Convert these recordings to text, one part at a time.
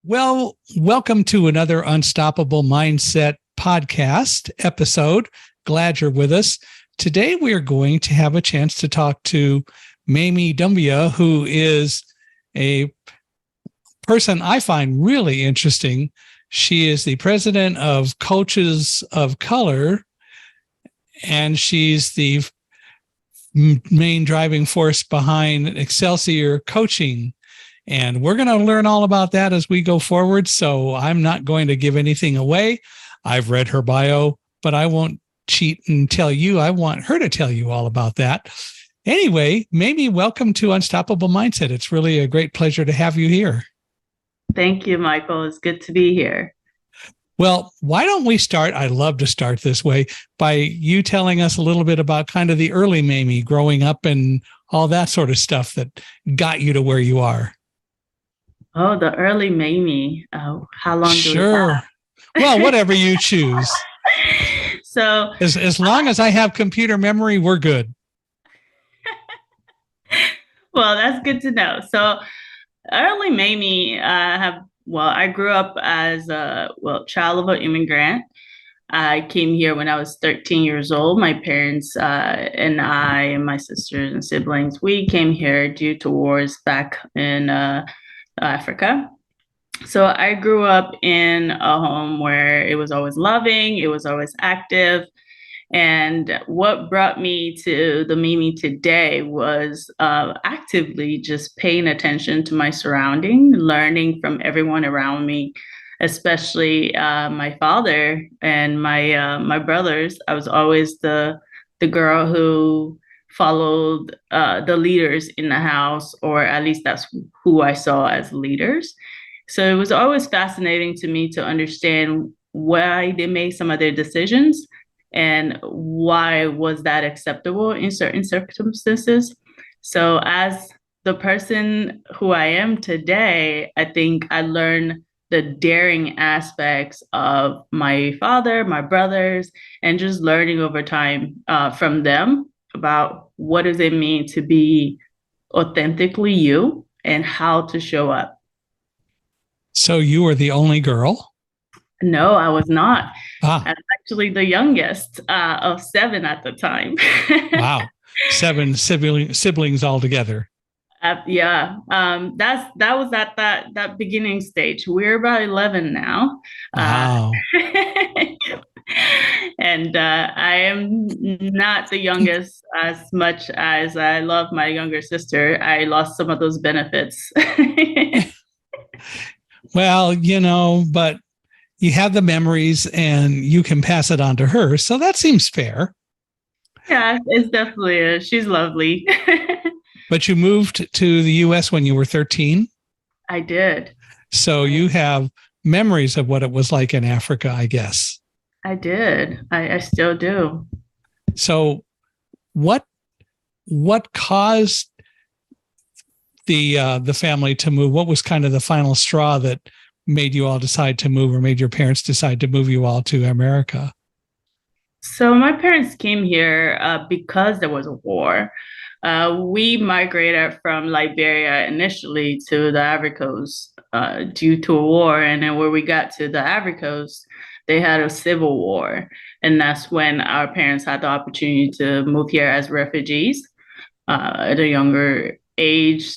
Well, welcome to another Unstoppable Mindset podcast episode. Glad you're with us. Today, we are going to have a chance to talk to Mayme Doumbia, who is a person I find really interesting. She is the president of Coaches of Color, and she's the main driving force behind Xcelsior Coaching. And we're going to learn all about that as we go forward. So I'm not going to give anything away. I've read her bio, but I won't cheat and tell you. I want her to tell you all about that. Anyway, Mayme, welcome to Unstoppable Mindset. It's really a great pleasure to have you here. Thank you, Michael. It's good to be here. Well, why don't we start? I love to start this way by you telling us a little bit about kind of the early Mayme growing up and all that sort of stuff that got you to where you are. Oh, the early Mayme. How long do we have? Well, whatever you choose. So as long as I have computer memory, we're good. Well, that's good to know. So early Mayme, I grew up as a child of an immigrant. I came here when I was 13 years old. My parents and I and my sisters and siblings, we came here due to wars back in Africa. So I grew up in a home where it was always loving, it was always active. And what brought me to the Mayme today was actively just paying attention to my surrounding, learning from everyone around me, especially my father and my brothers. I was always the girl who followed the leaders in the house, or at least that's who I saw as leaders. So it was always fascinating to me to understand why they made some of their decisions and why was that acceptable in certain circumstances. So as the person who I am today, I think I learned the daring aspects of my father, my brothers, and just learning over time from them about what does it mean to be authentically you and how to show up. So you were the only girl? No, I was not. I was actually the youngest of 7 at the time. Wow. 7 siblings altogether. Yeah. That was at that beginning stage. We're about 11 now. Wow. And I am not the youngest as much as I love my younger sister. I lost some of those benefits. Well, but you have the memories and you can pass it on to her. So that seems fair. Yeah, it's definitely she's lovely. But you moved to the U.S. when you were 13? I did. So you have memories of what it was like in Africa, I guess. I did. I still do. So what caused the family to move? What was kind of the final straw that made you all decide to move, or made your parents decide to move you all to America? So my parents came here because there was a war. We migrated from Liberia initially to the Ivory Coast due to a war. And then when we got to the Ivory Coast, they had a civil war. And that's when our parents had the opportunity to move here as refugees at a younger age.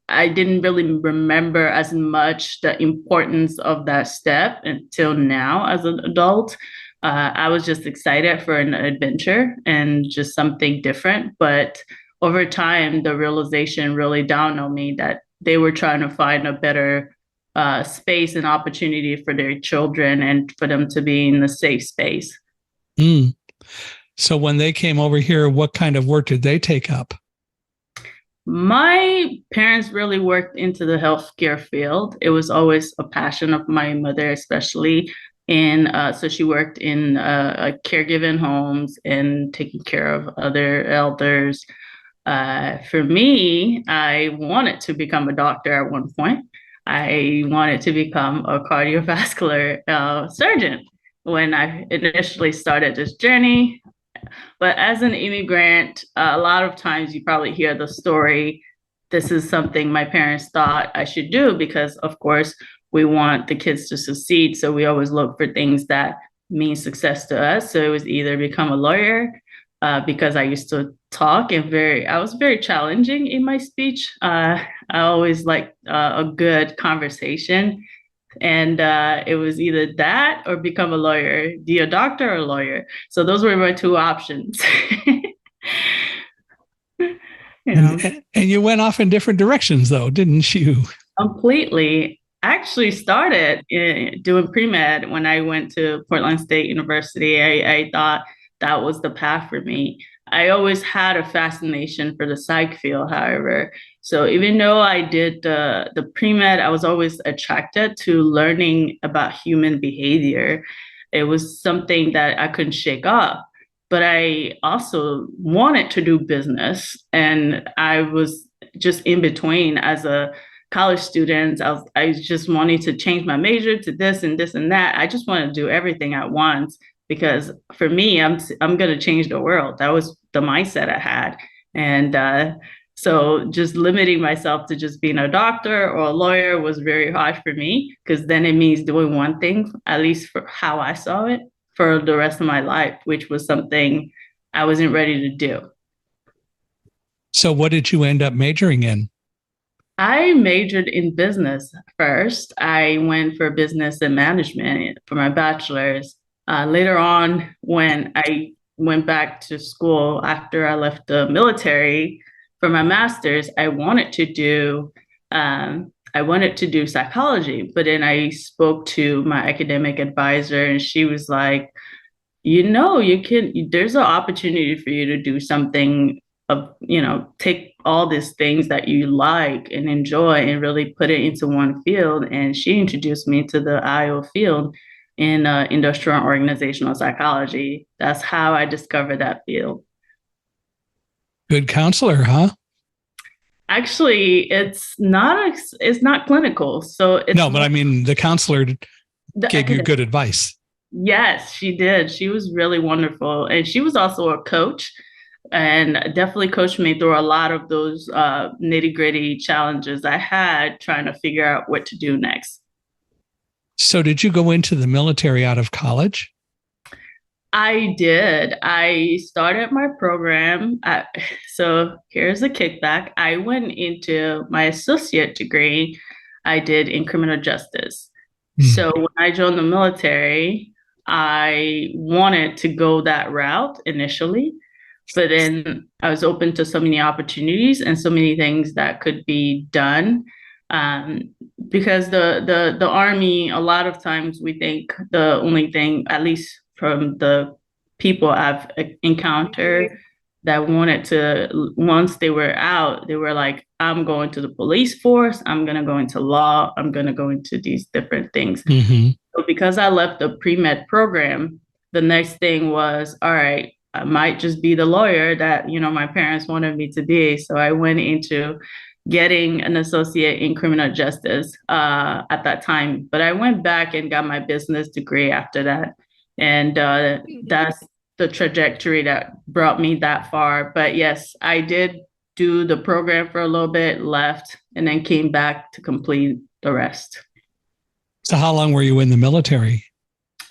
I didn't really remember as much the importance of that step until now as an adult. I was just excited for an adventure and just something different. But over time, the realization really dawned on me that they were trying to find a better space and opportunity for their children and for them to be in a safe space. Mm. So when they came over here, what kind of work did they take up? My parents really worked into the healthcare field. It was always a passion of my mother, especially. And so she worked in caregiving homes and taking care of other elders. For me, I wanted to become a doctor at one point. I wanted to become a cardiovascular surgeon when I initially started this journey. But as an immigrant, a lot of times you probably hear the story, this is something my parents thought I should do because, of course, we want the kids to succeed. So we always look for things that mean success to us. So it was either become a lawyer, because I used to talk and I was very challenging in my speech. I always liked a good conversation. And it was either that or become a lawyer, be a doctor or a lawyer. So those were my two options. And you went off in different directions, though, didn't you? Completely. I actually started doing pre-med when I went to Portland State University. I thought that was the path for me. I always had a fascination for the psych field, however. So even though I did the pre-med, I was always attracted to learning about human behavior. It was something that I couldn't shake off. But I also wanted to do business, and I was just in between as a college student. I was just wanting to change my major to this and this and that. I just wanted to do everything at once because for me, I'm going to change the world. That was the mindset I had, and so just limiting myself to just being a doctor or a lawyer was very hard for me because then it means doing one thing, at least for how I saw it, for the rest of my life, which was something I wasn't ready to do. So what did you end up majoring in? I majored in business first. I went for business and management for my bachelor's. Later on, when I went back to school after I left the military for my master's, I wanted to do psychology, but then I spoke to my academic advisor, and she was like, there's an opportunity for you to do something of, take all these things that you like and enjoy and really put it into one field. And she introduced me to the IO field in industrial and organizational psychology. That's how I discovered that field. Good counselor, huh? Actually, it's not clinical. So it's no, but I mean, the counselor gave you good advice. Yes, she did. She was really wonderful. And she was also a coach and definitely coached me through a lot of those nitty-gritty challenges I had trying to figure out what to do next. So did you go into the military out of college? I did. I started my program. So here's a kickback. I went into my associate degree I did in criminal justice. So when I joined the military, I wanted to go that route initially, but then I was open to so many opportunities and so many things that could be done. Because the Army, a lot of times we think the only thing, at least from the people I've encountered, that wanted to, once they were out, they were like, I'm going to the police force, I'm going to go into law, I'm going to go into these different things. So because I left the pre-med program, the next thing was, all right, I might just be the lawyer that, my parents wanted me to be. So I went into getting an associate in criminal justice at that time. But I went back and got my business degree after that. And that's the trajectory that brought me that far. But yes, I did do the program for a little bit, left, and then came back to complete the rest. So how long were you in the military?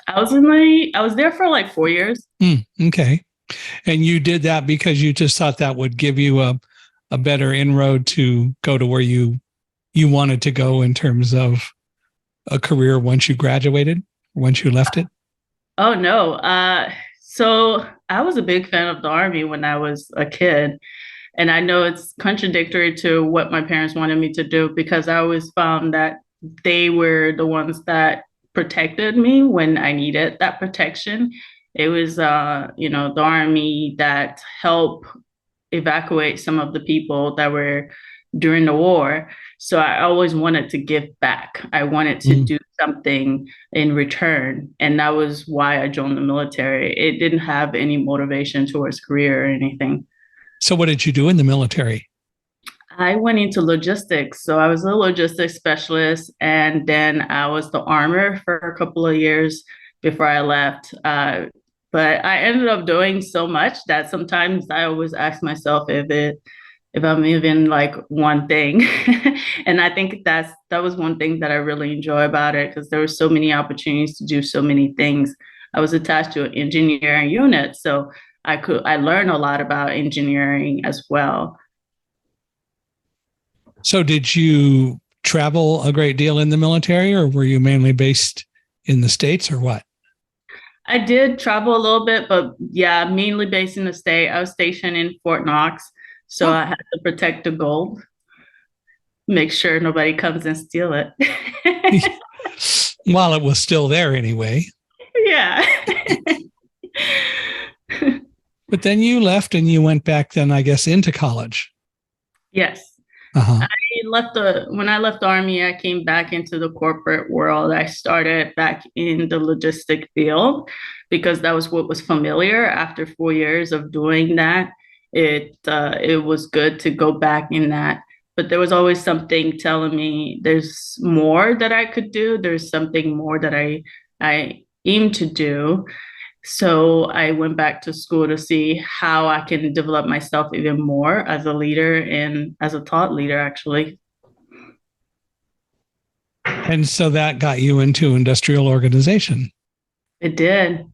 I was there for like 4 years. Okay. And you did that because you just thought that would give you a better inroad to go to where you wanted to go in terms of a career once you graduated, once you left it? Oh, no. So I was a big fan of the Army when I was a kid. And I know it's contradictory to what my parents wanted me to do because I always found that they were the ones that protected me when I needed that protection. It was, the Army that helped evacuate some of the people that were during the war. So I always wanted to give back. I wanted to do something in return. And that was why I joined the military. It didn't have any motivation towards career or anything. So what did you do in the military? I went into logistics. So I was a logistics specialist, and then I was the armor for a couple of years before I left. But I ended up doing so much that sometimes I always ask myself if it if I'm even like one thing. And I think that was one thing that I really enjoy about it, because there were so many opportunities to do so many things. I was attached to an engineering unit, so I learned a lot about engineering as well. So did you travel a great deal in the military, or were you mainly based in the States, or what? I did travel a little bit, but yeah, mainly based in the state. I was stationed in Fort Knox, so Oh. I had to protect the gold, make sure nobody comes and steal it. While it was still there anyway. Yeah. But then you left and you went back then, I guess, into college. Yes. Uh-huh. When I left the Army, I came back into the corporate world. I started back in the logistic field because that was what was familiar. After 4 years of doing that, it was good to go back in that. But there was always something telling me there's more that I could do. There's something more that I aim to do. So I went back to school to see how I can develop myself even more as a leader and as a thought leader, actually. And so that got you into industrial organization. It did.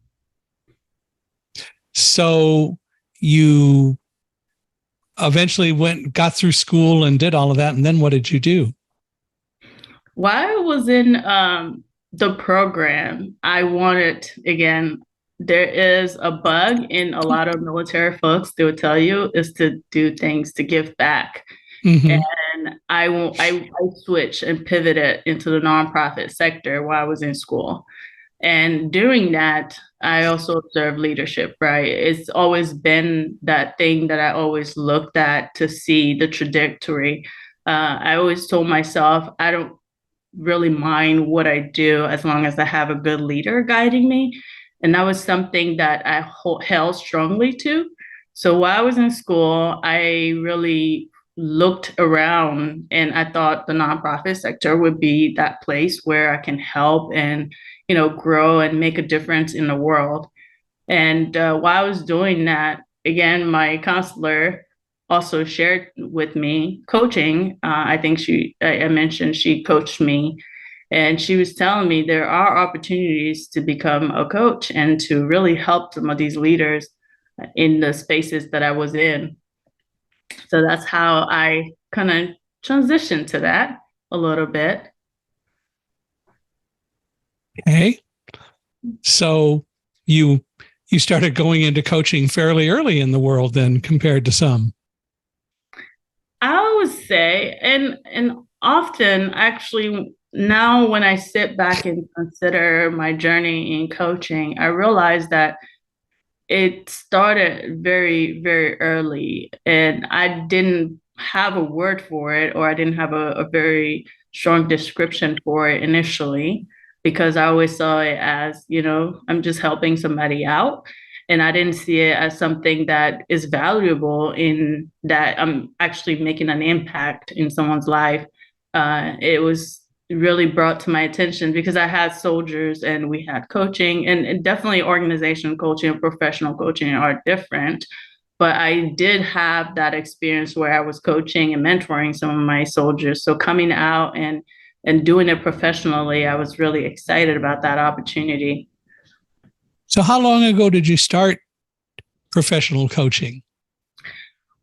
So you eventually got through school and did all of that. And then what did you do? While I was in the program, I wanted, again, there is a bug in a lot of military folks, they would tell you, is to do things to give back. Mm-hmm. And I switched and pivoted into the nonprofit sector while I was in school. And during that, I also observed leadership, right? It's always been that thing that I always looked at to see the trajectory. I always told myself, I don't really mind what I do as long as I have a good leader guiding me. And that was something that I held strongly to. So while I was in school, I really looked around and I thought the nonprofit sector would be that place where I can help and, grow and make a difference in the world. And while I was doing that, again, my counselor also shared with me coaching. I think I mentioned she coached me, and she was telling me there are opportunities to become a coach and to really help some of these leaders in the spaces that I was in. So that's how I kind of transitioned to that a little bit. Okay. So you started going into coaching fairly early in the world then, compared to some. I would say, and often actually now when I sit back and consider my journey in coaching, I realize that it started very, very early, and I didn't have a word for it, or I didn't have a very strong description for it initially, because I always saw it as, I'm just helping somebody out. And I didn't see it as something that is valuable in that I'm actually making an impact in someone's life. It was really brought to my attention because I had soldiers and we had coaching, and definitely organizational coaching and professional coaching are different. But I did have that experience where I was coaching and mentoring some of my soldiers. So coming out and doing it professionally, I was really excited about that opportunity. So how long ago did you start professional coaching?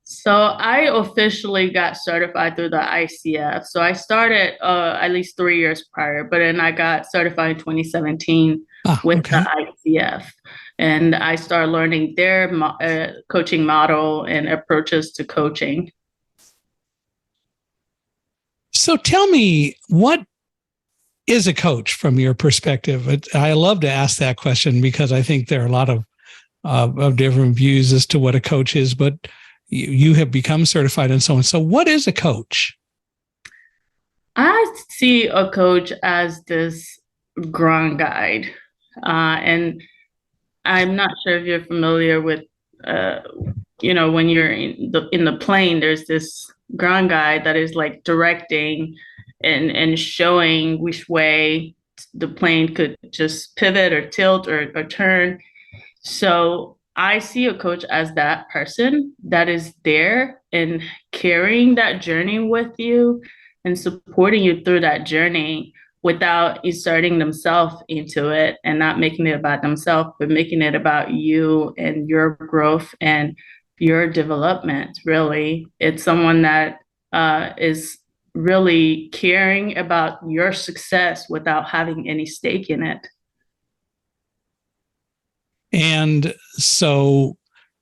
So I officially got certified through the ICF. So I started at least 3 years prior, but then I got certified in 2017 with the ICF. And I started learning their coaching model and approaches to coaching. So tell me, what is a coach from your perspective? I love to ask that question because I think there are a lot of different views as to what a coach is, but you have become certified and so on. So what is a coach? I see a coach as this ground guide. And I'm not sure if you're familiar with, when you're in the plane, there's this ground guide that is like directing and showing which way the plane could just pivot or tilt or turn. So I see a coach as that person that is there and carrying that journey with you and supporting you through that journey without inserting themselves into it and not making it about themselves, but making it about you and your growth and your development. Really, it's someone that is really caring about your success without having any stake in it. And so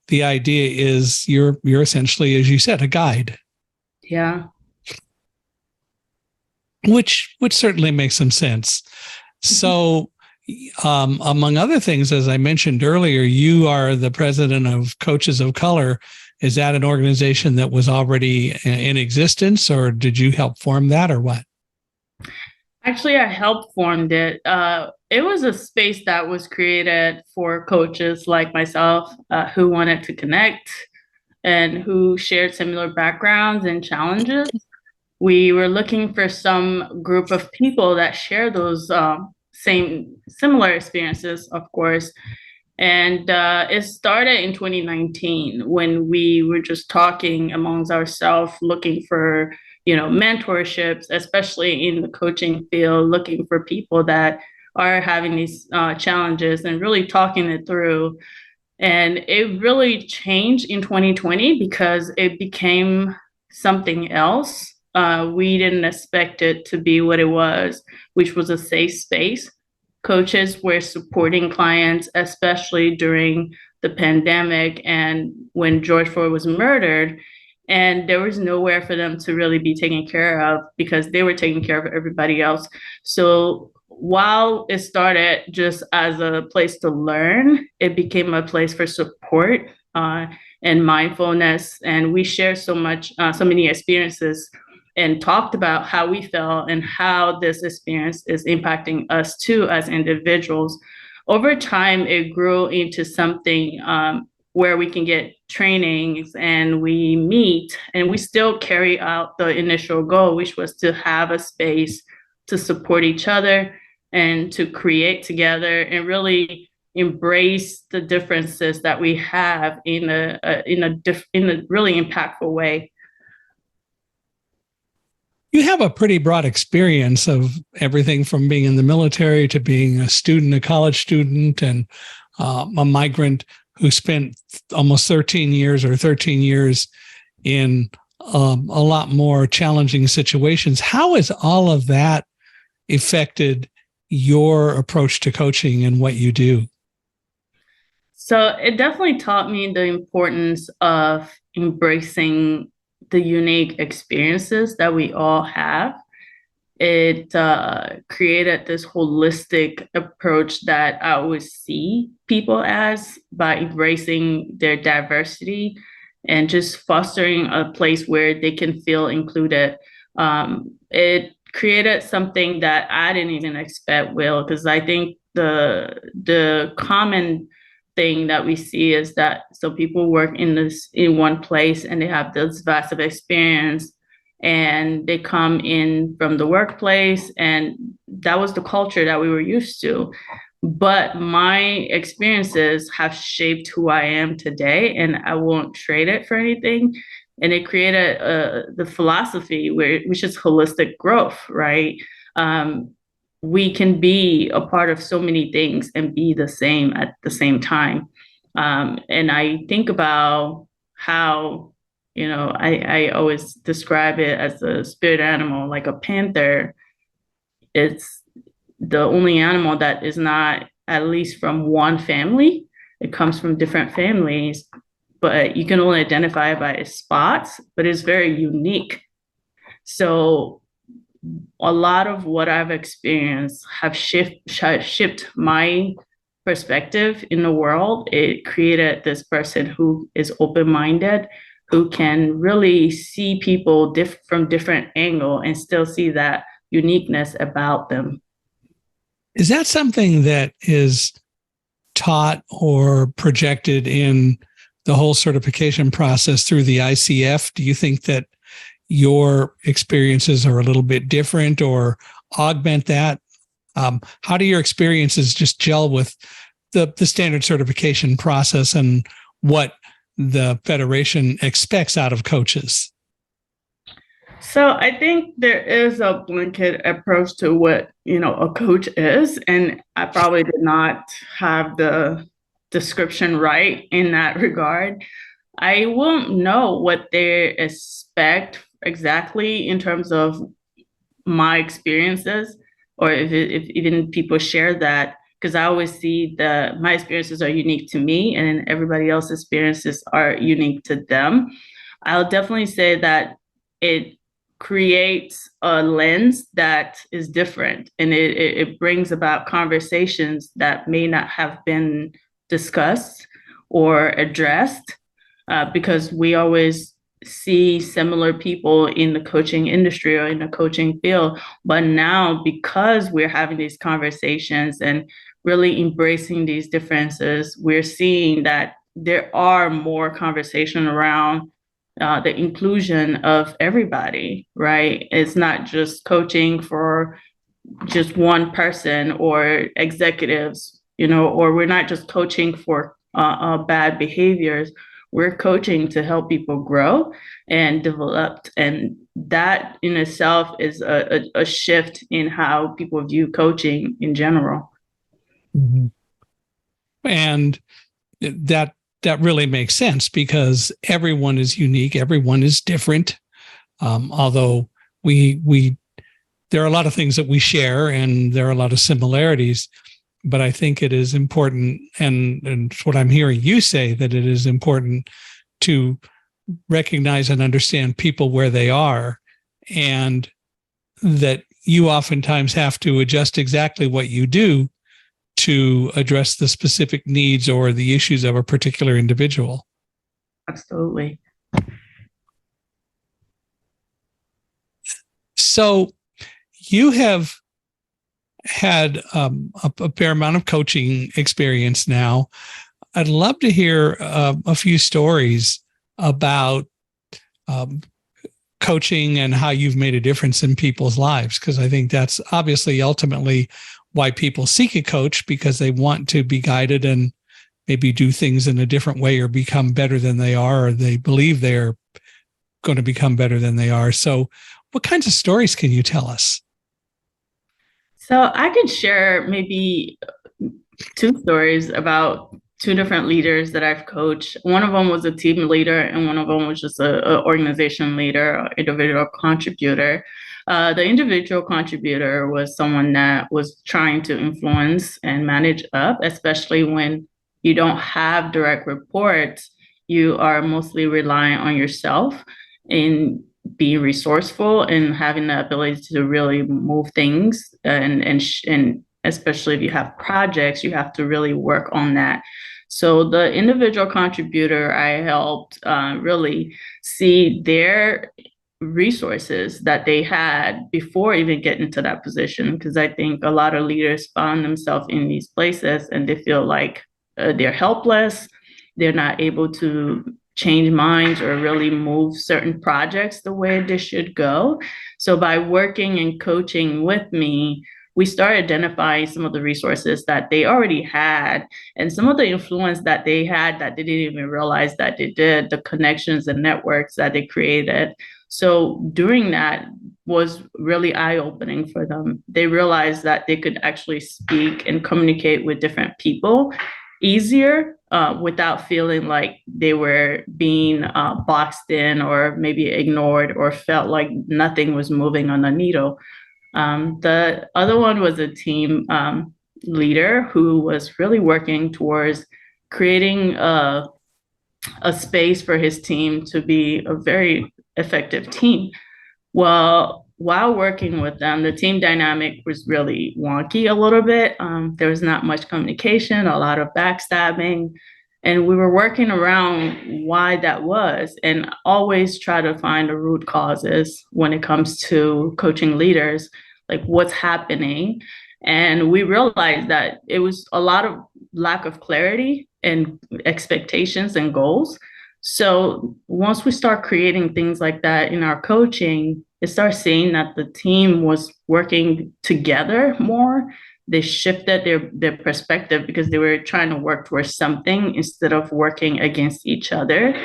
the idea is you're essentially, as you said, a guide. Yeah. Which certainly makes some sense. So, among other things, as I mentioned earlier, you are the president of Coaches of Color. Is that an organization that was already in existence, or did you help form that, or what? Actually, I helped formed it. It was a space that was created for coaches like myself who wanted to connect and who shared similar backgrounds and challenges. We were looking for some group of people that share those similar experiences, of course. And it started in 2019 when we were just talking amongst ourselves, looking for, mentorships, especially in the coaching field, looking for people that are having these challenges and really talking it through. And it really changed in 2020 because it became something else. We didn't expect it to be what it was, which was a safe space. Coaches were supporting clients, especially during the pandemic and when George Floyd was murdered. And there was nowhere for them to really be taken care of because they were taking care of everybody else. So while it started just as a place to learn, it became a place for support and mindfulness. And we shared so many experiences and talked about how we felt and how this experience is impacting us too as individuals. Over time, it grew into something where we can get trainings and we meet and we still carry out the initial goal, which was to have a space to support each other and to create together and really embrace the differences that we have in a really impactful way. You have a pretty broad experience of everything from being in the military to being a student, a college student, and a migrant who spent almost 13 years in a lot more challenging situations. How has all of that affected your approach to coaching and what you do? So it definitely taught me the importance of embracing the unique experiences that we all have. It created this holistic approach that I always see people as by embracing their diversity and just fostering a place where they can feel included. It created something that I didn't even expect, Will, because I think the common thing that we see is that so people work in one place and they have this vast of experience and they come in from the workplace and that was the culture that we were used to. But my experiences have shaped who I am today and I won't trade it for anything. And it created the philosophy which is holistic growth, right? We can be a part of so many things and be the same at the same time. And I think about how, I always describe it as a spirit animal, like a panther. It's the only animal that is not at least from one family. It comes from different families, but you can only identify it by its spots, but it's very unique. So a lot of what I've experienced have shifted my perspective in the world. It created this person who is open-minded, who can really see people from different angle and still see that uniqueness about them. Is that something that is taught or projected in the whole certification process through the ICF? Do you think that your experiences are a little bit different or augment that? How do your experiences just gel with the standard certification process and what the federation expects out of coaches? So I think there is a blanket approach to what, a coach is, and I probably did not have the description right in that regard. I won't know what they expect exactly in terms of my experiences, or if even people share that, because I always see my experiences are unique to me and everybody else's experiences are unique to them. I'll definitely say that it creates a lens that is different, and it brings about conversations that may not have been discussed or addressed, because we always see similar people in the coaching industry or in the coaching field. But now, because we're having these conversations and really embracing these differences, we're seeing that there are more conversation around the inclusion of everybody, right? It's not just coaching for just one person or executives, or we're not just coaching for bad behaviors. We're coaching to help people grow and develop. And that in itself is a shift in how people view coaching in general. Mm-hmm. And that really makes sense, because everyone is unique, everyone is different. Although there are a lot of things that we share and there are a lot of similarities, but I think it is important, and it's what I'm hearing you say, that it is important to recognize and understand people where they are, and that you oftentimes have to adjust exactly what you do to address the specific needs or the issues of a particular individual. Absolutely. So you have had a fair amount of coaching experience now. I'd love to hear a few stories about coaching and how you've made a difference in people's lives, because I think that's obviously ultimately why people seek a coach, because they want to be guided and maybe do things in a different way or become better than they are, or they believe they're going to become better than they are. So what kinds of stories can you tell us? So I could share maybe two stories about two different leaders that I've coached. One of them was a team leader, and one of them was just an organization leader, individual contributor. The individual contributor was someone that was trying to influence and manage up, especially when you don't have direct reports. You are mostly relying on yourself in being resourceful and having the ability to really move things, and especially if you have projects, you have to really work on that. So the individual contributor, I helped really see their resources that they had before even getting to that position, because I think a lot of leaders find themselves in these places and they feel like they're helpless, they're not able to change minds or really move certain projects the way they should go. So by working and coaching with me, we started identifying some of the resources that they already had and some of the influence that they had that they didn't even realize that they did, the connections and networks that they created. So doing that was really eye-opening for them. They realized that they could actually speak and communicate with different people easier, without feeling like they were being boxed in or maybe ignored or felt like nothing was moving on the needle. The other one was a team leader who was really working towards creating a space for his team to be a very effective team. Well, while working with them, the team dynamic was really wonky a little bit. There was not much communication, a lot of backstabbing, and we were working around why that was, and always try to find the root causes when it comes to coaching leaders, like what's happening. And we realized that it was a lot of lack of clarity and expectations and goals. So once we start creating things like that in our coaching, it starts seeing that the team was working together more. they shifted their perspective because they were trying to work towards something instead of working against each other.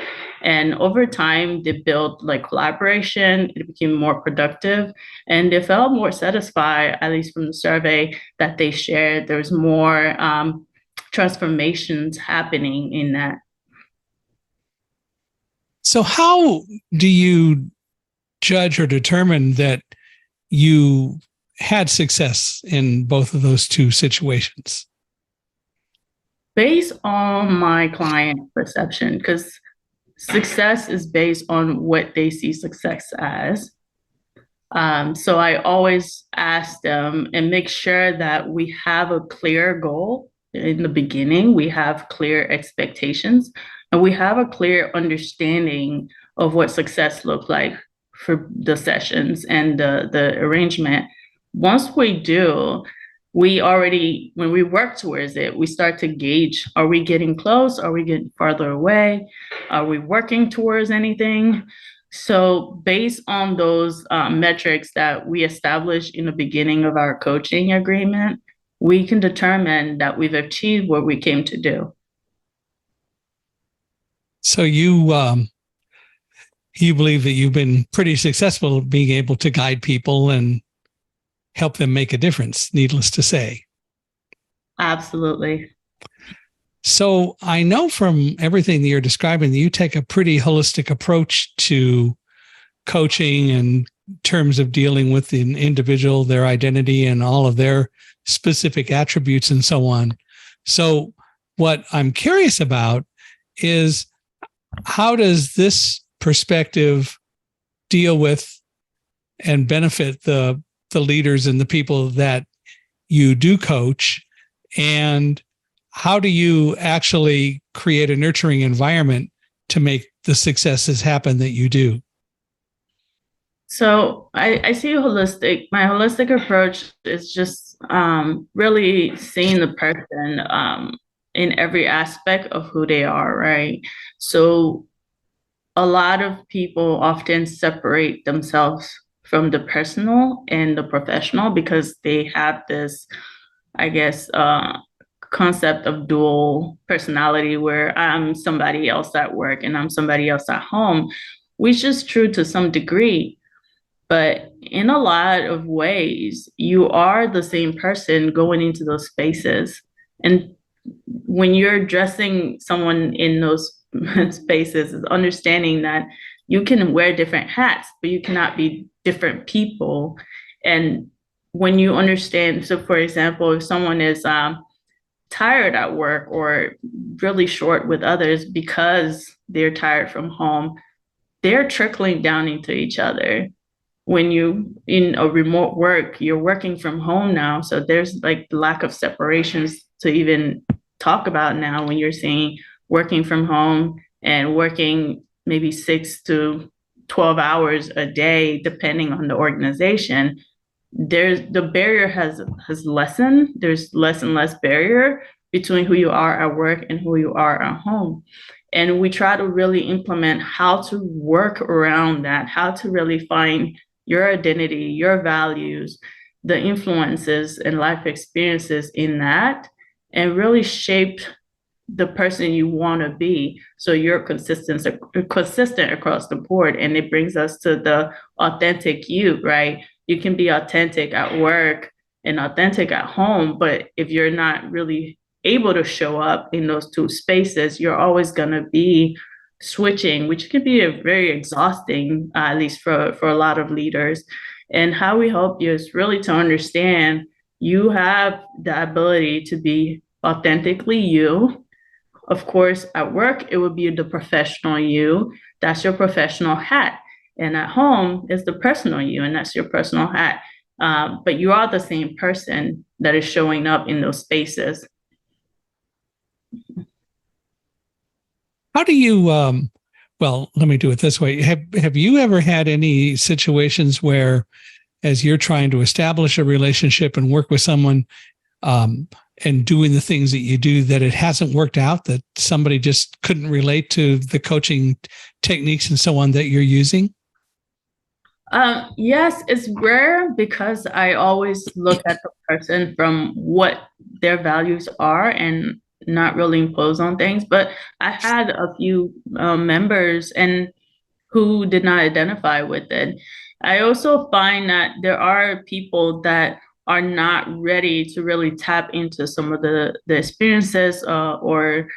And over time, they built like collaboration, it became more productive, and they felt more satisfied, at least from the survey that they shared. There was more transformations happening in that. So how do you judge or determine that you had success in both of those two situations? Based on my client perception, because success is based on what they see success as. So I always ask them and make sure that we have a clear goal in the beginning, we have clear expectations, and we have a clear understanding of what success looks like for the sessions and the arrangement. Once we do, when we work towards it, we start to gauge, are we getting close? Are we getting farther away? Are we working towards anything? So based on those metrics that we established in the beginning of our coaching agreement, we can determine that we've achieved what we came to do. So you believe that you've been pretty successful at being able to guide people and help them make a difference, needless to say. Absolutely. So I know from everything that you're describing that you take a pretty holistic approach to coaching in terms of dealing with the individual, their identity, and all of their specific attributes and so on. So what I'm curious about is, how does this perspective deal with and benefit the leaders and the people that you do coach? And how do you actually create a nurturing environment to make the successes happen that you do? So I see my holistic approach is just really seeing the person in every aspect of who they are, right? So a lot of people often separate themselves from the personal and the professional because they have this, I guess, concept of dual personality where I'm somebody else at work and I'm somebody else at home, which is true to some degree. But in a lot of ways, you are the same person going into those spaces. And when you're addressing someone in those spaces, is understanding that you can wear different hats, but you cannot be different people. And when you understand, so for example, if someone is tired at work or really short with others because they're tired from home, they're trickling down into each other. When you in a remote work, you're working from home now. So there's like lack of separations to even talk about now when you're saying working from home and working maybe 6 to 12 hours a day, depending on the organization. The barrier has lessened. There's less and less barrier between who you are at work and who you are at home. And we try to really implement how to work around that, how to really find your identity, your values, the influences and life experiences in that, and really shape the person you want to be. So you're consistent across the board. And it brings us to the authentic you, right? You can be authentic at work and authentic at home, but if you're not really able to show up in those two spaces, you're always going to be switching, which can be very exhausting, at least for a lot of leaders. And how we help you is really to understand you have the ability to be authentically you. Of course, at work, it would be the professional you. That's your professional hat. And at home is the personal you, and that's your personal hat. But you are the same person that is showing up in those spaces. How do you, well, let me do it this way. Have you ever had any situations where, as you're trying to establish a relationship and work with someone, and doing the things that you do, that it hasn't worked out, that somebody just couldn't relate to the coaching techniques and so on that you're using? Yes, it's rare because I always look at the person from what their values are and not really impose on things. But I had a few members and who did not identify with it. I also find that there are people that are not ready to really tap into some of the experiences or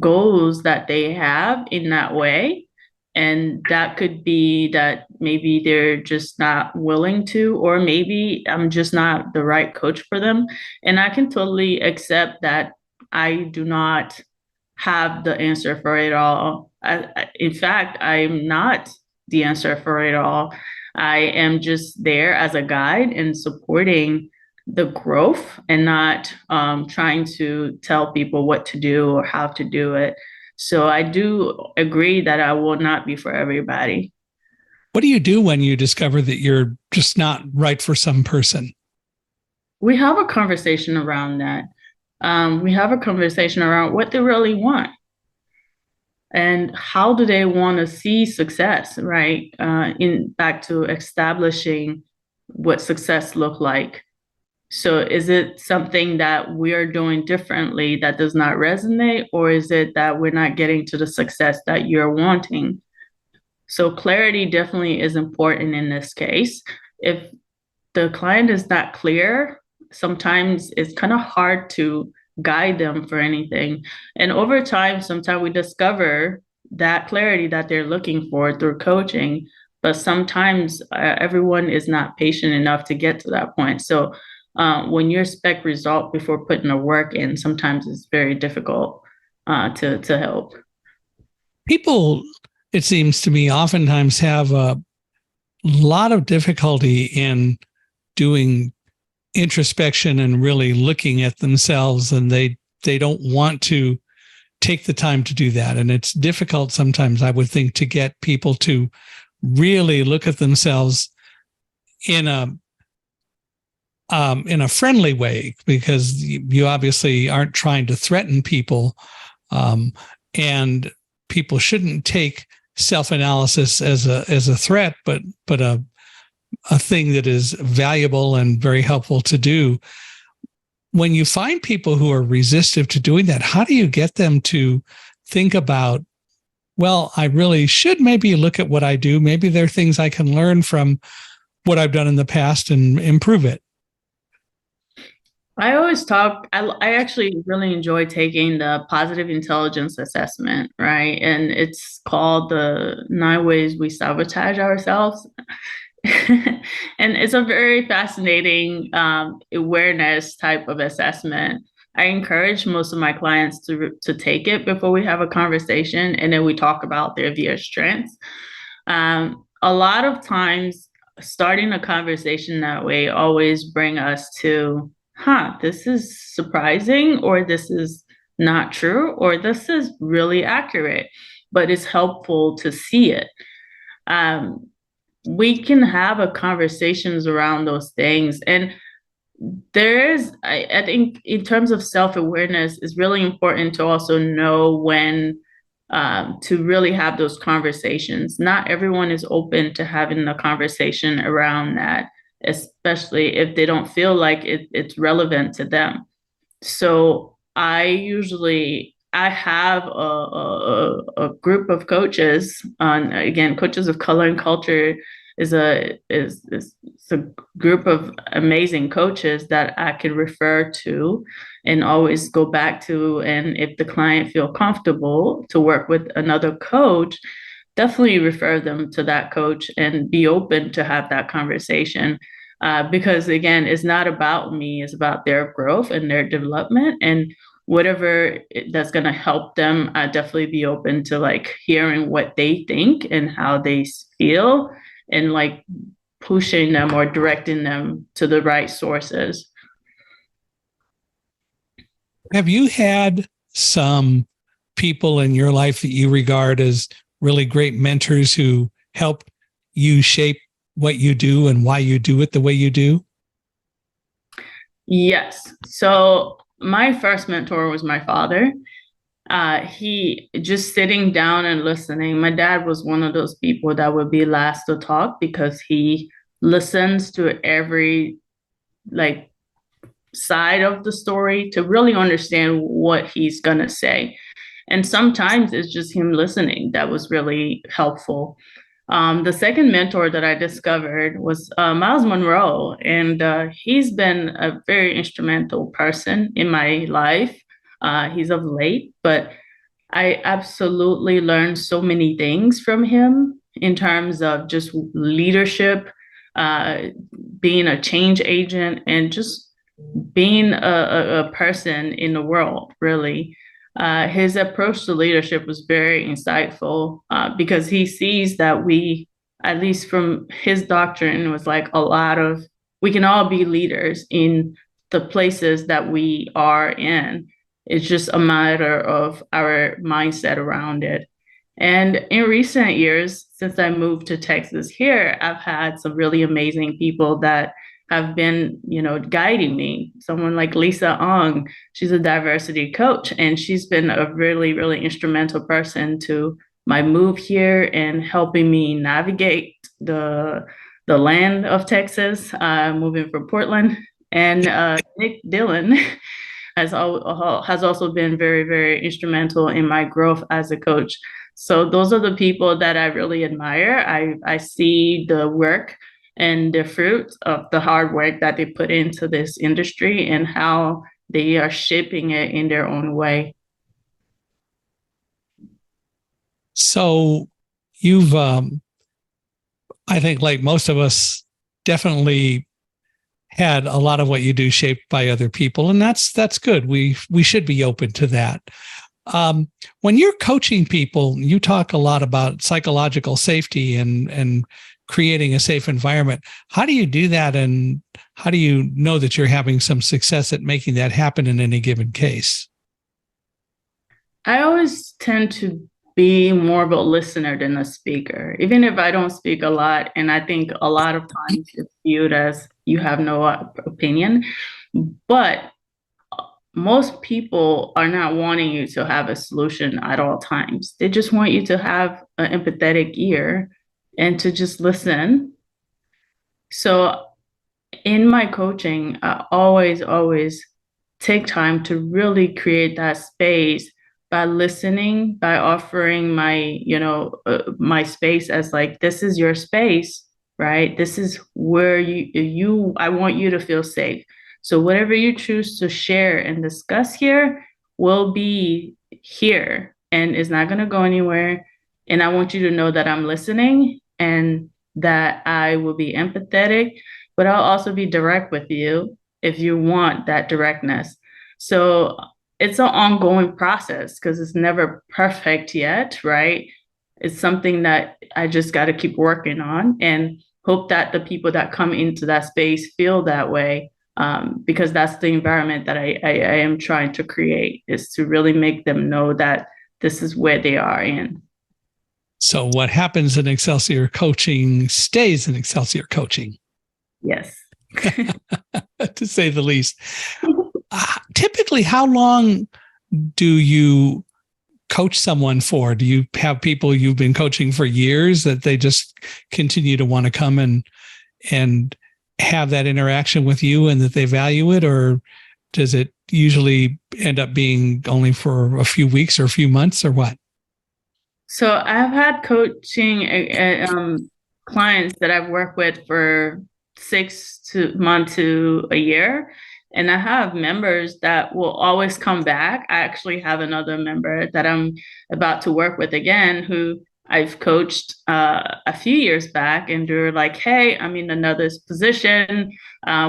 goals that they have in that way. And that could be that maybe they're just not willing to, or maybe I'm just not the right coach for them. And I can totally accept that I do not have the answer for it all. In fact, I'm not the answer for it all. I am just there as a guide and supporting the growth and not trying to tell people what to do or how to do it. So I do agree that I will not be for everybody. What do you do when you discover that you're just not right for some person? We have a conversation around that. We have a conversation around what they really want and how do they want to see success, right? In back to establishing what success look like. So is it something that we're doing differently that does not resonate, or is it that we're not getting to the success that you're wanting? So clarity definitely is important in this case. If the client is not clear, sometimes it's kind of hard to guide them for anything. And over time, sometimes we discover that clarity that they're looking for through coaching, but sometimes everyone is not patient enough to get to that point. So when you expect result before putting the work in, sometimes it's very difficult to help. People, it seems to me, oftentimes have a lot of difficulty in doing introspection and really looking at themselves, and they don't want to take the time to do that. And it's difficult sometimes, I would think, to get people to really look at themselves in a friendly way, because you obviously aren't trying to threaten people, and people shouldn't take self-analysis as a threat, but a thing that is valuable and very helpful to do. When you find people who are resistive to doing that, how do you get them to think about, well, I really should maybe look at what I do. Maybe there are things I can learn from what I've done in the past and improve it. I always talk, I actually really enjoy taking the positive intelligence assessment, right? And it's called the 9 ways we sabotage ourselves. And it's a very fascinating awareness type of assessment. I encourage most of my clients to take it before we have a conversation, and then we talk about their strengths. A lot of times, starting a conversation that way always bring us to, this is surprising, or this is not true, or this is really accurate, but it's helpful to see it. We can have a conversations around those things. And I think in terms of self-awareness, it's really important to also know when to really have those conversations. Not everyone is open to having the conversation around that, especially if they don't feel like it's relevant to them. So I have a group of coaches. Again, Coaches of Color and Culture is a group of amazing coaches that I can refer to and always go back to. And if the client feel comfortable to work with another coach, definitely refer them to that coach and be open to have that conversation. Because again, it's not about me, it's about their growth and their development, and whatever that's going to help them. I definitely be open to like hearing what they think and how they feel, and like pushing them or directing them to the right sources. Have you had some people in your life that you regard as really great mentors who help you shape what you do and why you do it the way you do? Yes. So my first mentor was my father. He just sitting down and listening. My dad was one of those people that would be last to talk because he listens to every like side of the story to really understand what he's gonna say. And sometimes it's just him listening that was really helpful. The second mentor that I discovered was Miles Monroe, and he's been a very instrumental person in my life. He's of late, but I absolutely learned so many things from him in terms of just leadership, uh, being a change agent, and just being a person in the world, really. His approach to leadership was very insightful because he sees that we, at least from his doctrine, was like we can all be leaders in the places that we are in. It's just a matter of our mindset around it. And in recent years, since I moved to Texas here, I've had some really amazing people that have been, guiding me. Someone like Lisa Ong, she's a diversity coach, and she's been a really, really instrumental person to my move here and helping me navigate the land of Texas, moving from Portland. And Nick Dillon has also been very, very instrumental in my growth as a coach. So those are the people that I really admire. I see the work and the fruits of the hard work that they put into this industry and how they are shaping it in their own way. So you've, I think, like most of us, definitely had a lot of what you do shaped by other people, and that's good. We should be open to that. When you're coaching people, you talk a lot about psychological safety and creating a safe environment. How do you do that, and how do you know that you're having some success at making that happen in any given case? I always tend to be more of a listener than a speaker, even if I don't speak a lot. And I think a lot of times it's viewed as you have no opinion. But most people are not wanting you to have a solution at all times. They just want you to have an empathetic ear and to just listen. So in my coaching, I always take time to really create that space by listening, by offering my space as like, this is your space, right? This is where I want you to feel safe. So whatever you choose to share and discuss here will be here and is not going to go anywhere. And I want you to know that I'm listening and that I will be empathetic, but I'll also be direct with you if you want that directness. So it's an ongoing process because it's never perfect yet, right? It's something that I just got to keep working on and hope that the people that come into that space feel that way, because that's the environment that I am trying to create, is to really make them know that this is where they are in. So what happens in Xcelsior Coaching stays in Xcelsior Coaching. Yes. To say the least. Typically, how long do you coach someone for? Do you have people you've been coaching for years that they just continue to want to come and have that interaction with you and that they value it? Or does it usually end up being only for a few weeks or a few months or what? So I've had coaching clients that I've worked with for 6 months to a year. And I have members that will always come back. I actually have another member that I'm about to work with again, who I've coached a few years back, and they're like, hey, I'm in another position.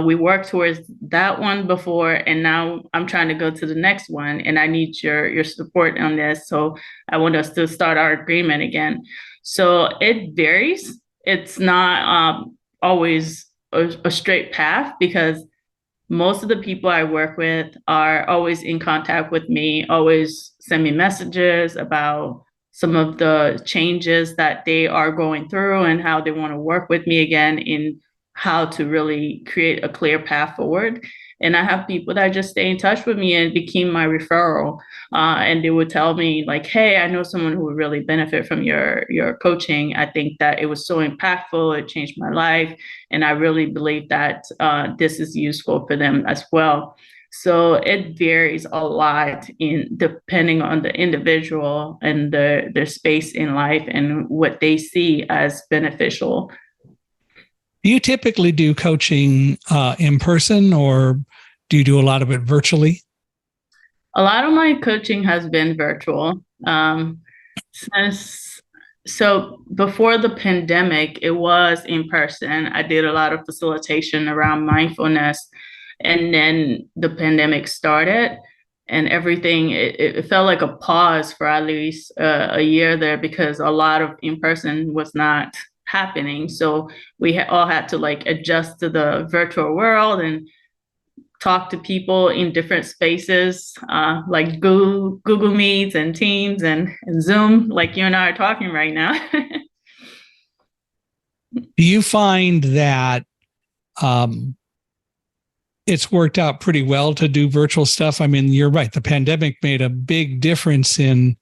We worked towards that one before, and now I'm trying to go to the next one, and I need your support on this. So I want us to start our agreement again. So it varies. It's not always a straight path, because most of the people I work with are always in contact with me, always send me messages about some of the changes that they are going through and how they want to work with me again in how to really create a clear path forward. And I have people that just stay in touch with me and became my referral. And they would tell me like, hey, I know someone who would really benefit from your coaching. I think that it was so impactful. It changed my life. And I really believe that this is useful for them as well. So it varies a lot in depending on the individual and their space in life and what they see as beneficial. Do you typically do coaching in person, or do you do a lot of it virtually? A lot of my coaching has been virtual. Since so before the pandemic, it was in person. I did a lot of facilitation around mindfulness, and then the pandemic started, and everything. It felt like a pause for at least a year there because a lot of in person was not happening. So we all had to like adjust to the virtual world and talk to people in different spaces, like Google Meets and Teams and Zoom, like you and I are talking right now. Do you find that it's worked out pretty well to do virtual stuff? I mean, you're right. The pandemic made a big difference in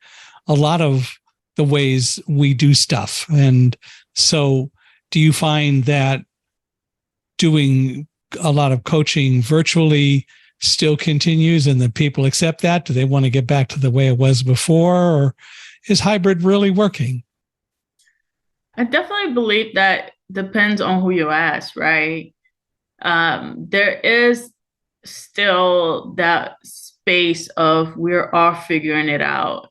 a lot of the ways we do stuff. And so do you find that doing a lot of coaching virtually still continues and the people accept that? Do they want to get back to the way it was before, or is hybrid really working? I definitely believe that depends on who you ask, right? There is still that space of we're all figuring it out.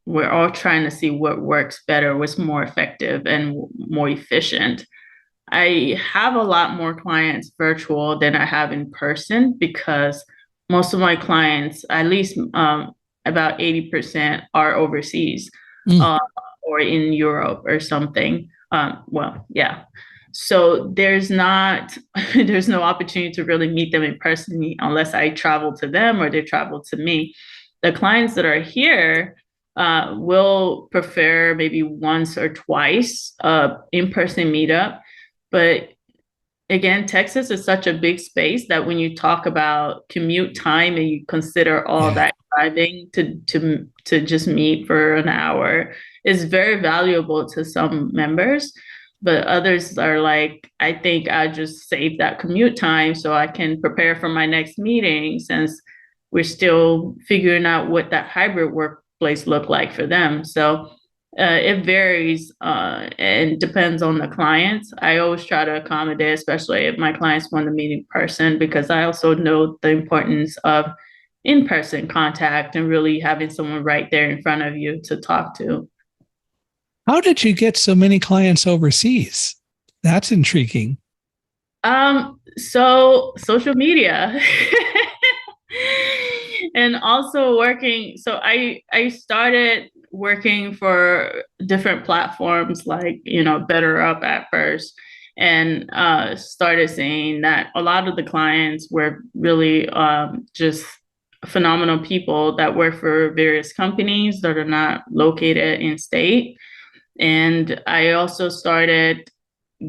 We're all trying to see what works better, what's more effective and more efficient. I have a lot more clients virtual than I have in person because most of my clients, at least about 80%, are overseas or in Europe or something. Well, yeah. So there's there's no opportunity to really meet them in person unless I travel to them or they travel to me. The clients that are here will prefer maybe once or twice in-person meetup. But again, Texas is such a big space that when you talk about commute time and you consider all that driving to just meet for an hour is very valuable to some members. But others are like, I think I just save that commute time so I can prepare for my next meeting since we're still figuring out what that hybrid workplace look like for them. So it varies and depends on the clients. I always try to accommodate, especially if my clients want to meet in person, because I also know the importance of in-person contact and really having someone right there in front of you to talk to. How did you get so many clients overseas? That's intriguing. So social media. And also working. So I started working for different platforms like, Better Up at first, and started seeing that a lot of the clients were really just phenomenal people that work for various companies that are not located in state. And I also started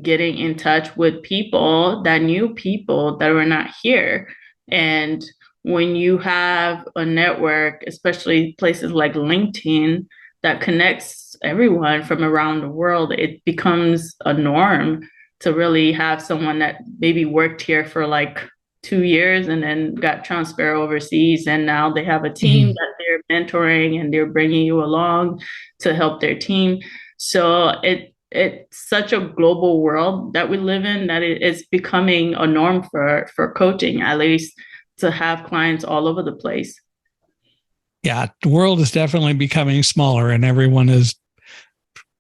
getting in touch with people that knew people that were not here. And when you have a network, especially places like LinkedIn, that connects everyone from around the world, it becomes a norm to really have someone that maybe worked here for like 2 years and then got transferred overseas. And now they have a team that they're mentoring and they're bringing you along to help their team. So it's such a global world that we live in that it's becoming a norm for coaching, at least to have clients all over the place. Yeah, the world is definitely becoming smaller and everyone is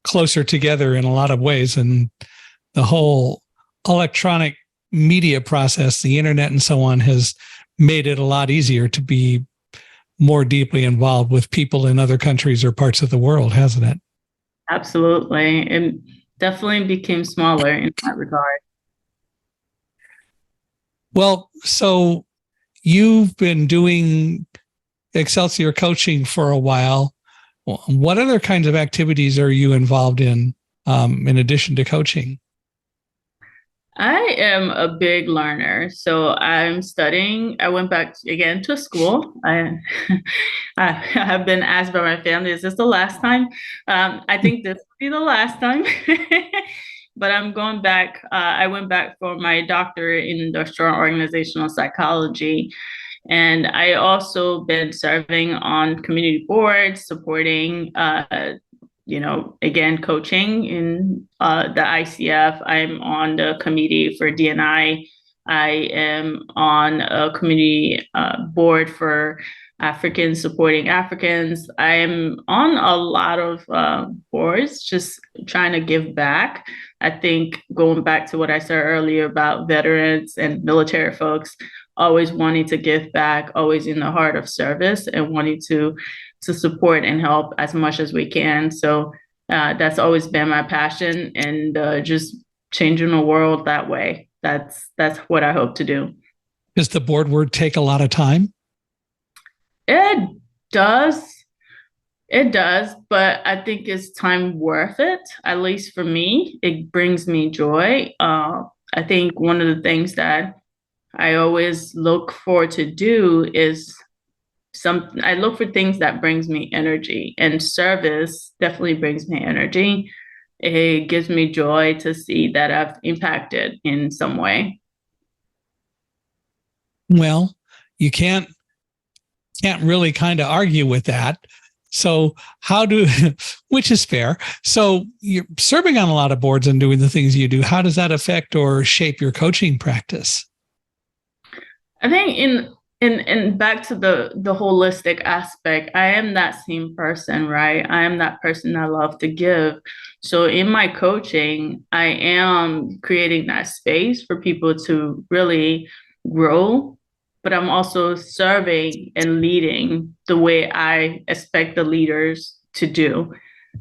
closer together in a lot of ways. And the whole electronic media process, the internet and so on, has made it a lot easier to be more deeply involved with people in other countries or parts of the world, hasn't it? Absolutely. It definitely became smaller in that regard. Well, so you've been doing Xcelsior Coaching for a while. What other kinds of activities are you involved in addition to coaching? I am a big learner. So I'm studying. I went back again to school. I have been asked by my family, is this the last time? I think this will be the last time. But I'm going back. I went back for my doctorate in industrial organizational psychology. And I also been serving on community boards, supporting again, coaching in the ICF. I'm on the committee for DNI. I am on a community board for Africans supporting Africans. I am on a lot of boards, just trying to give back. I think going back to what I said earlier about veterans and military folks, always wanting to give back, always in the heart of service and wanting to support and help as much as we can. So that's always been my passion, and just changing the world that way. That's what I hope to do. Does the board work take a lot of time? It does. It does, but I think it's time worth it. At least for me, it brings me joy. I think one of the things that I always look forward to do is I look for things that brings me energy, and service definitely brings me energy. It gives me joy to see that I've impacted in some way. Well, you can't really kind of argue with that. So which is fair. So you're serving on a lot of boards and doing the things you do. How does that affect or shape your coaching practice? I think in back to the holistic aspect, I am that same person, right? I am that person that love to give. So in my coaching, I am creating that space for people to really grow, but I'm also serving and leading the way I expect the leaders to do.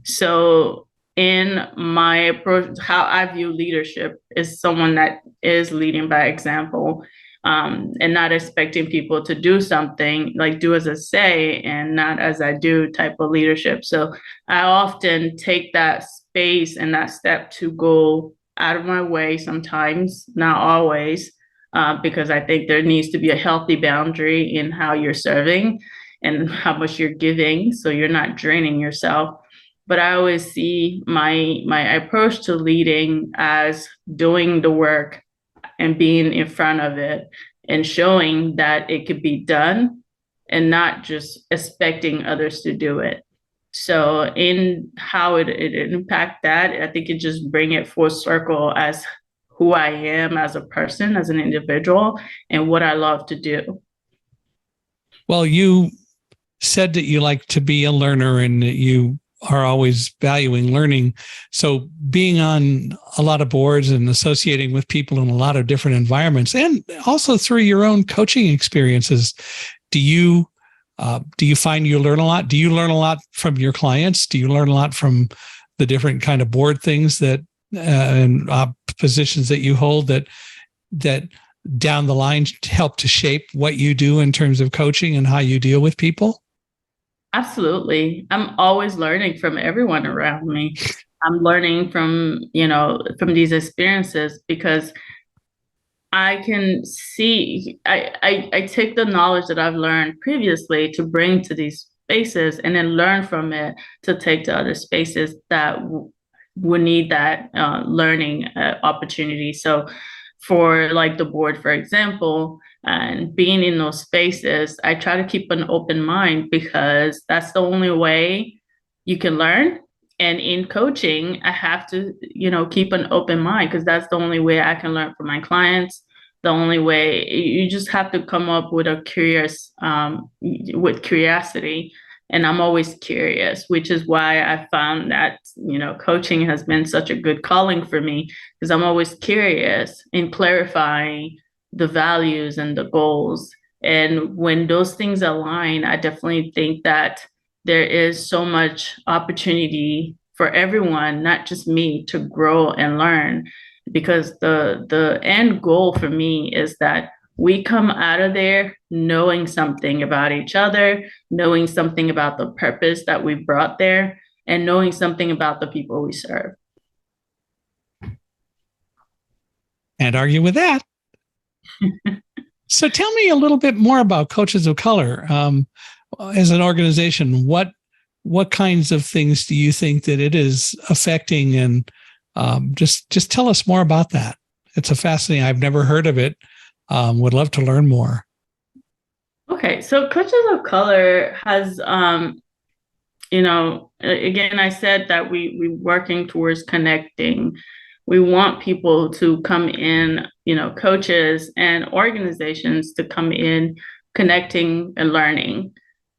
So in my approach, how I view leadership is someone that is leading by example, and not expecting people to do something, like do as I say and not as I do type of leadership. So I often take that space and that step to go out of my way sometimes, not always, because I think there needs to be a healthy boundary in how you're serving and how much you're giving, so you're not draining yourself. But I always see my approach to leading as doing the work and being in front of it and showing that it could be done and not just expecting others to do it. So in how it impact that, I think it just bring it full circle as who I am as a person, as an individual, and what I love to do. Well, you said that you like to be a learner and that you are always valuing learning. So being on a lot of boards and associating with people in a lot of different environments, and also through your own coaching experiences, do you find you learn a lot? Do you learn a lot from your clients? Do you learn a lot from the different kind of board things that and positions that you hold that down the line help to shape what you do in terms of coaching and how you deal with people? Absolutely. I'm always learning from everyone around me. I'm learning from these experiences, because I can see, I take the knowledge that I've learned previously to bring to these spaces, and then learn from it to take to other spaces that would need that learning opportunity. So for like the board, for example, and being in those spaces, I try to keep an open mind, because that's the only way you can learn. And in coaching, I have to, keep an open mind, because that's the only way I can learn from my clients. The only way, you just have to come up with with curiosity. And I'm always curious, which is why I found that, coaching has been such a good calling for me, because I'm always curious in clarifying the values and the goals. And when those things align, I definitely think that there is so much opportunity for everyone, not just me, to grow and learn. Because the end goal for me is that we come out of there knowing something about each other, knowing something about the purpose that we brought there, and knowing something about the people we serve. Can't argue with that. So tell me a little bit more about Coaches of Color. As an organization, what kinds of things do you think that it is affecting? And just tell us more about that. It's a fascinating. I've never heard of it. Would love to learn more. Okay, so Coaches of Color has, again, I said that we working towards connecting. We want people to come in, coaches and organizations to come in connecting and learning.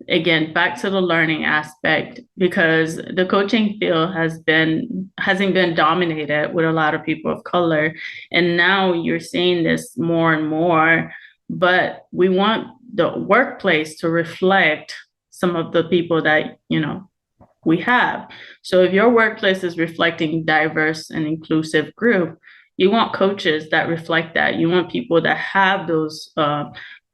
Again, back to the learning aspect, because the coaching field hasn't been dominated with a lot of people of color. And now you're seeing this more and more, but we want the workplace to reflect some of the people that, we have. So if your workplace is reflecting diverse and inclusive group, you want coaches that reflect that. You want people that have those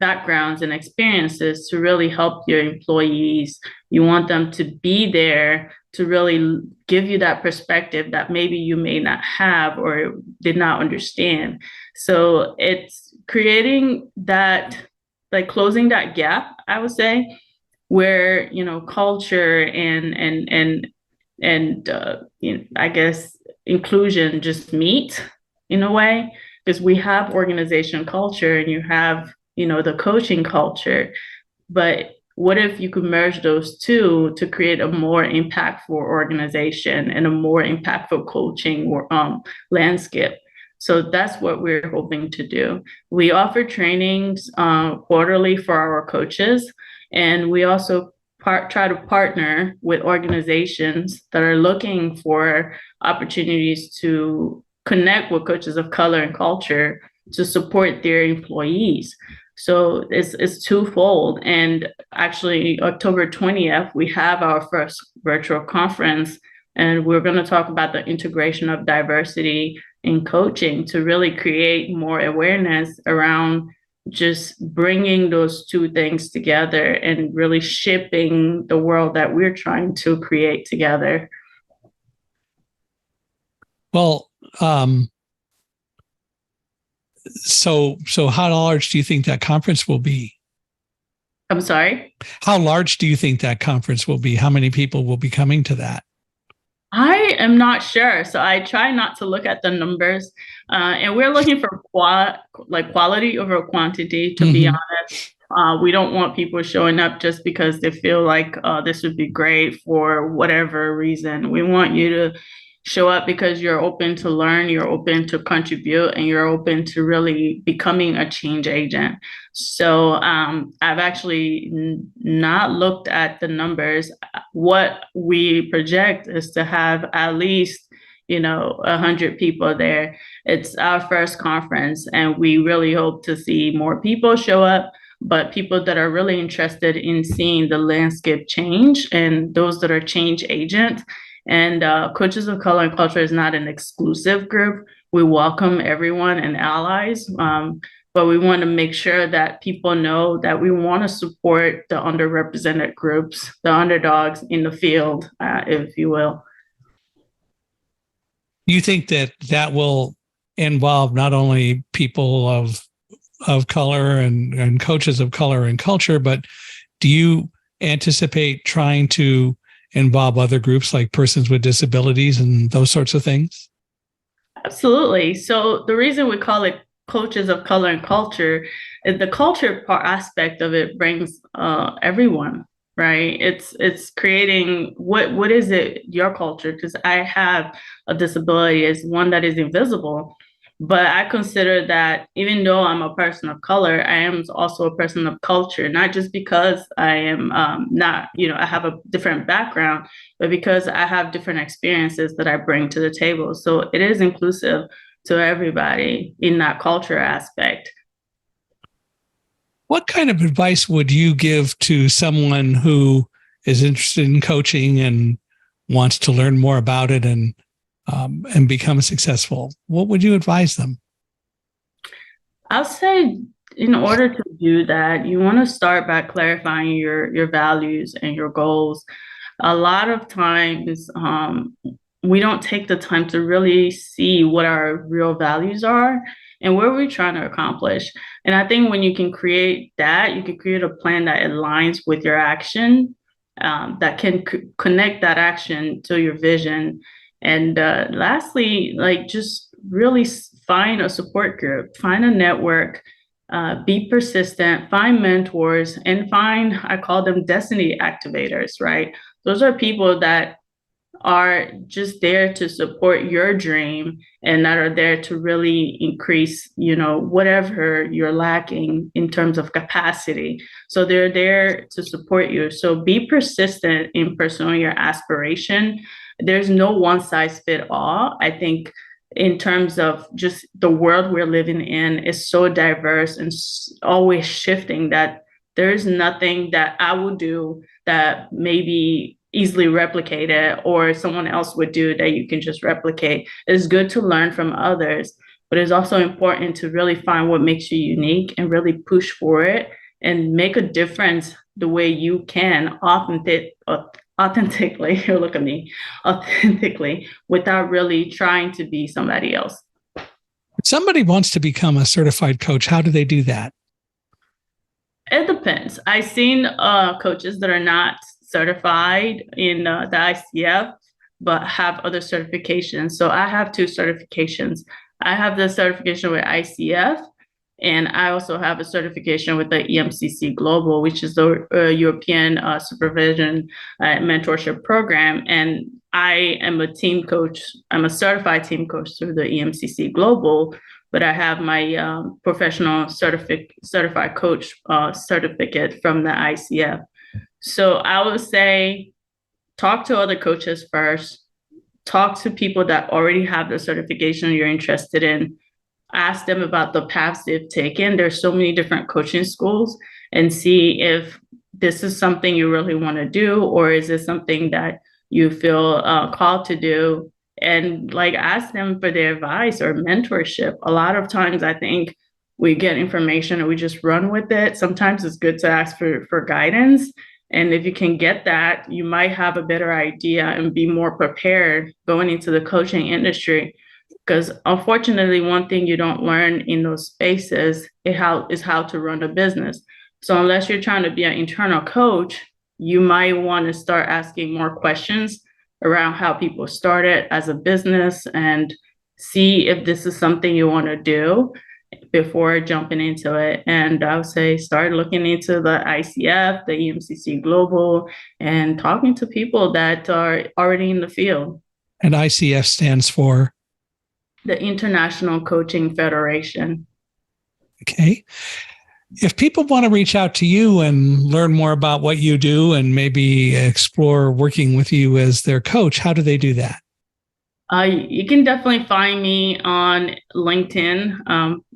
backgrounds and experiences to really help your employees. You want them to be there to really give you that perspective that maybe you may not have or did not understand. So it's creating that, like closing that gap, I would say, where culture and I guess inclusion just meet in a way, because we have organization culture and you have the coaching culture, but what if you could merge those two to create a more impactful organization and a more impactful coaching landscape? So that's what we're hoping to do. We offer trainings quarterly for our coaches. And we also try to partner with organizations that are looking for opportunities to connect with coaches of color and culture to support their employees. So it's twofold. And actually, October 20th, we have our first virtual conference, and we're going to talk about the integration of diversity in coaching to really create more awareness around just bringing those two things together and really shaping the world that we're trying to create together. Well, so how large do you think that conference will be? I'm sorry? How large do you think that conference will be? How many people will be coming to that? I am not sure. So I try not to look at the numbers. And we're looking for quality over quantity, to be honest. We don't want people showing up just because they feel like this would be great for whatever reason. We want you to show up because you're open to learn, you're open to contribute, and you're open to really becoming a change agent. So I've actually not looked at the numbers. What we project is to have at least 100 people there. It's our first conference, and we really hope to see more people show up, but people that are really interested in seeing the landscape change and those that are change agents. And Coaches of Color and Culture is not an exclusive group. We welcome everyone and allies, but we want to make sure that people know that we want to support the underrepresented groups, the underdogs in the field, if you will. You think that will involve not only people of color and coaches of color and culture, but do you anticipate trying to involve other groups like persons with disabilities and those sorts of things? Absolutely. So the reason we call it Coaches of Color and Culture is the culture part aspect of it brings everyone, right? It's creating what is it, your culture? Because I have a disability, is one that is invisible. But I consider that even though I'm a person of color, I am also a person of culture, not just because I am not, I have a different background, but because I have different experiences that I bring to the table. So it is inclusive to everybody in that culture aspect. What kind of advice would you give to someone who is interested in coaching and wants to learn more about it and become successful? What would you advise them? I'll say, in order to do that, you want to start by clarifying your values and your goals. A lot of times, we don't take the time to really see what our real values are. and what are we trying to accomplish? And I think when you can create that, you can create a plan that aligns with your action, that can connect that action to your vision. And lastly, like just really find a support group, find a network, be persistent, find mentors, and find, I call them destiny activators, right? Those are people that are just there to support your dream and that are there to really increase, whatever you're lacking in terms of capacity. So they're there to support you. So be persistent in pursuing your aspiration. There's no one size fit all. I think in terms of just the world we're living in is so diverse and always shifting that there's nothing that I will do that maybe easily replicated or someone else would do that you can just replicate. It's good to learn from others, but it's also important to really find what makes you unique and really push for it and make a difference the way you can authentically, look at me, authentically, without really trying to be somebody else. If somebody wants to become a certified coach, how do they do that? It depends. I've seen coaches that are not certified in the ICF, but have other certifications. So I have 2 certifications. I have the certification with ICF, and I also have a certification with the EMCC Global, which is the European Supervision Mentorship Program. And I am a team coach. I'm a certified team coach through the EMCC Global, but I have my professional certified coach certificate from the ICF. So I would say, talk to other coaches first, talk to people that already have the certification you're interested in, ask them about the paths they've taken. There's so many different coaching schools, and see if this is something you really want to do, or is it something that you feel called to do, and like ask them for their advice or mentorship. A lot of times I think we get information and we just run with it. Sometimes it's good to ask for guidance. And if you can get that, you might have a better idea and be more prepared going into the coaching industry. Because unfortunately, one thing you don't learn in those spaces is how to run a business. So unless you're trying to be an internal coach, you might want to start asking more questions around how people started as a business and see if this is something you want to do before jumping into it. And I would say start looking into the ICF, the EMCC Global, and talking to people that are already in the field. And ICF stands for? The International Coaching Federation. Okay. If people want to reach out to you and learn more about what you do and maybe explore working with you as their coach, how do they do that? You can definitely find me on LinkedIn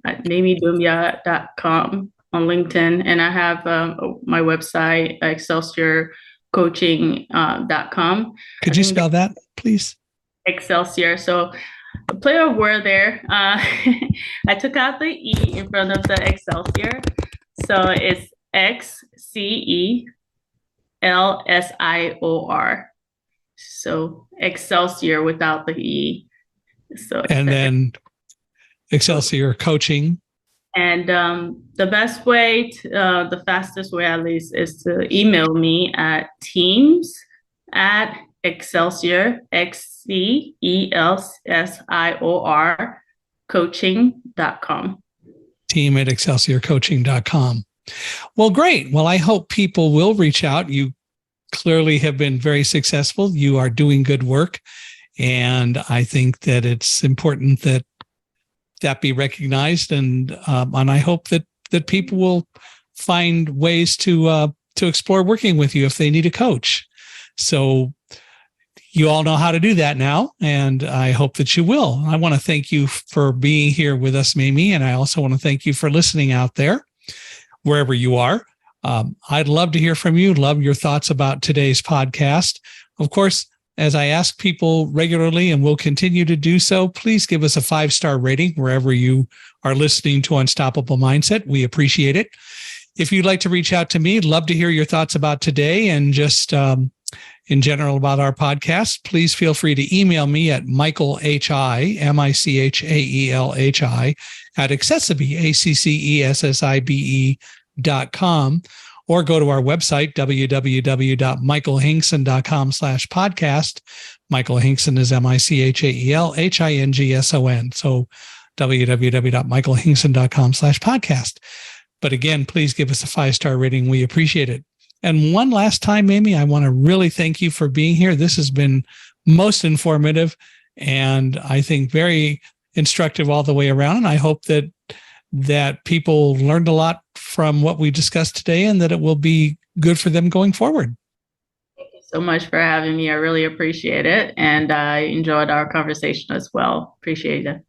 at maymedoumbia.com on LinkedIn. And I have my website, Xcelsior Coaching.com. Could you spell that, please? Xcelsior. So a play of word there. I took out the E in front of the Xcelsior. So it's Xcelsior. So Xcelsior without the E. So and then Xcelsior Coaching. And the best way, the fastest way at least, is to email me at teams@Xcelsior, Xcelsior coaching.com. Team@XcelsiorCoaching.com. Well, great. Well, I hope people will reach out. You clearly have been very successful. You are doing good work. And I think that it's important that be recognized. And I hope that people will find ways to explore working with you if they need a coach. So you all know how to do that now, and I hope that you will. I want to thank you for being here with us, Mayme, and I also want to thank you for listening out there, wherever you are. I'd love to hear from you, love your thoughts about today's podcast. Of course, as I ask people regularly and will continue to do so, please give us a 5-star rating wherever you are listening to Unstoppable Mindset. We appreciate it. If you'd like to reach out to me, love to hear your thoughts about today and just in general about our podcast, please feel free to email me at Michael H.I., Michaelhi, at Accessibe, ACCESSIBE.com, or go to our website, www.michaelhingson.com/podcast. Michael Hingson is MICHAELHINGSON. So www.michaelhingson.com/podcast. But again, please give us a 5-star rating. We appreciate it. And one last time, Mayme, I want to really thank you for being here. This has been most informative and I think very instructive all the way around. And I hope that people learned a lot from what we discussed today and that it will be good for them going forward. Thank you so much for having me. I really appreciate it. And I enjoyed our conversation as well. Appreciate it.